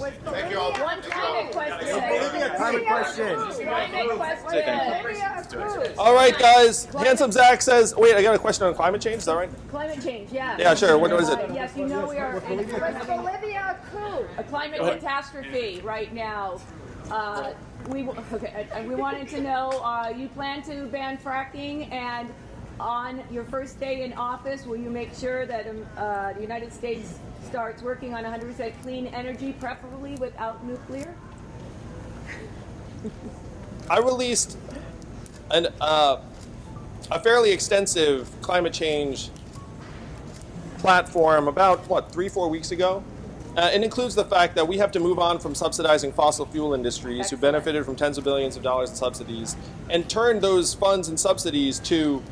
Thank you all. One climate question. Climate question. Climate question. All right, guys. Handsome Zach says, wait, I got a question on climate change. Is that right? Climate change, yeah. Yeah, sure. What is it? Yes, you know we are in Bolivia coup. a climate catastrophe right now. We wanted to know, you plan to ban fracking, and on your first day in office, will you make sure that the United States starts working on 100% clean energy, preferably without nuclear? I released a fairly extensive climate change platform about, 3-4 weeks ago. It includes the fact that we have to move on from subsidizing fossil fuel industries who benefited from tens of billions of dollars in subsidies and turn those funds and subsidies to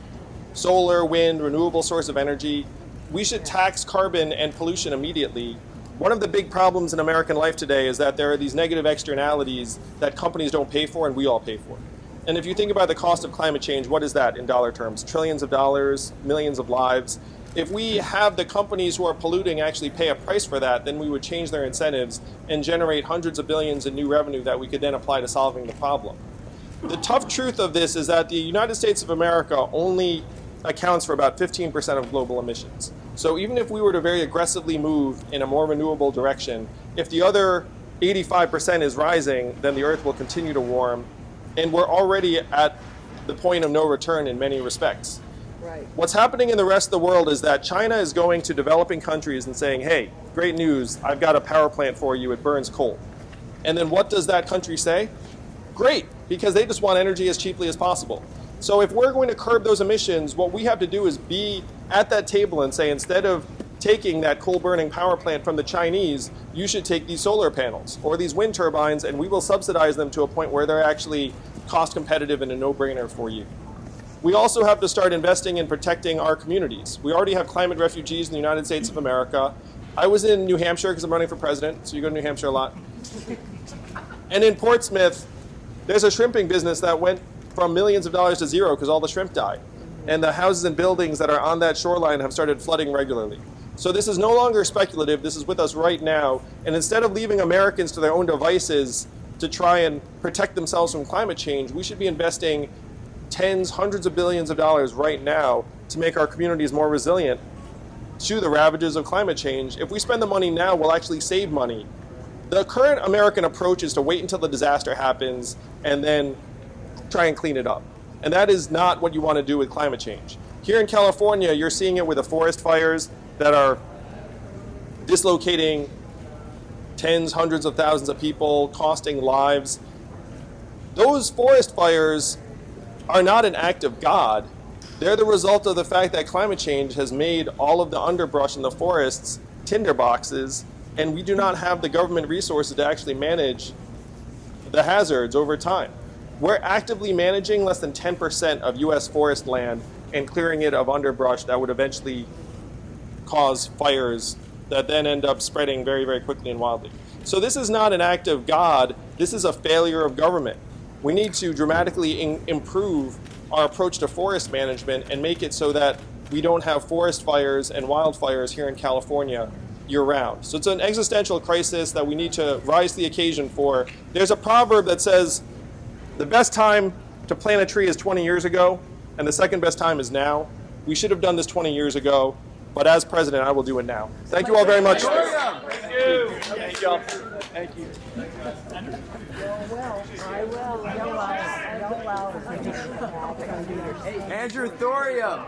solar, wind, renewable source of energy. We should tax carbon and pollution immediately. One of the big problems in American life today is that there are these negative externalities that companies don't pay for and we all pay for. And if you think about the cost of climate change, what is that in dollar terms? Trillions of dollars, millions of lives. If we have the companies who are polluting actually pay a price for that, then we would change their incentives and generate hundreds of billions in new revenue that we could then apply to solving the problem. The tough truth of this is that the United States of America only accounts for about 15% of global emissions. So even if we were to very aggressively move in a more renewable direction, if the other 85% is rising, then the Earth will continue to warm, and we're already at the point of no return in many respects. Right. What's happening in the rest of the world is that China is going to developing countries and saying, hey, great news, I've got a power plant for you, it burns coal. And then what does that country say? Great, because they just want energy as cheaply as possible. So if we're going to curb those emissions, what we have to do is be at that table and say, instead of taking that coal-burning power plant from the Chinese, you should take these solar panels or these wind turbines, and we will subsidize them to a point where they're actually cost competitive and a no-brainer for you. We also have to start investing in protecting our communities. We already have climate refugees in the United States of America. I was in New Hampshire because I'm running for president, so you go to New Hampshire a lot. And in Portsmouth, there's a shrimping business that went from millions of dollars to zero because all the shrimp died. And the houses and buildings that are on that shoreline have started flooding regularly. So this is no longer speculative, this is with us right now. And instead of leaving Americans to their own devices to try and protect themselves from climate change, we should be investing tens, hundreds of billions of dollars right now to make our communities more resilient to the ravages of climate change. If we spend the money now, we'll actually save money. The current American approach is to wait until the disaster happens and then try and clean it up. And that is not what you want to do with climate change. Here in California, you're seeing it with the forest fires that are dislocating tens, hundreds of thousands of people, costing lives. Those forest fires are not an act of God. They're the result of the fact that climate change has made all of the underbrush in the forests tinderboxes, and we do not have the government resources to actually manage the hazards over time. We're actively managing less than 10% of US forest land and clearing it of underbrush that would eventually cause fires that then end up spreading very, very quickly and wildly. So this is not an act of God, this is a failure of government. We need to dramatically improve our approach to forest management and make it so that we don't have forest fires and wildfires here in California year-round. So it's an existential crisis that we need to rise to the occasion for. There's a proverb that says, the best time to plant a tree is 20 years ago, and the second best time is now. We should have done this 20 years ago, but as president, I will do it now. Thank you all very much. Thank you. Thank you. Thank you. I will. Andrew Thorium.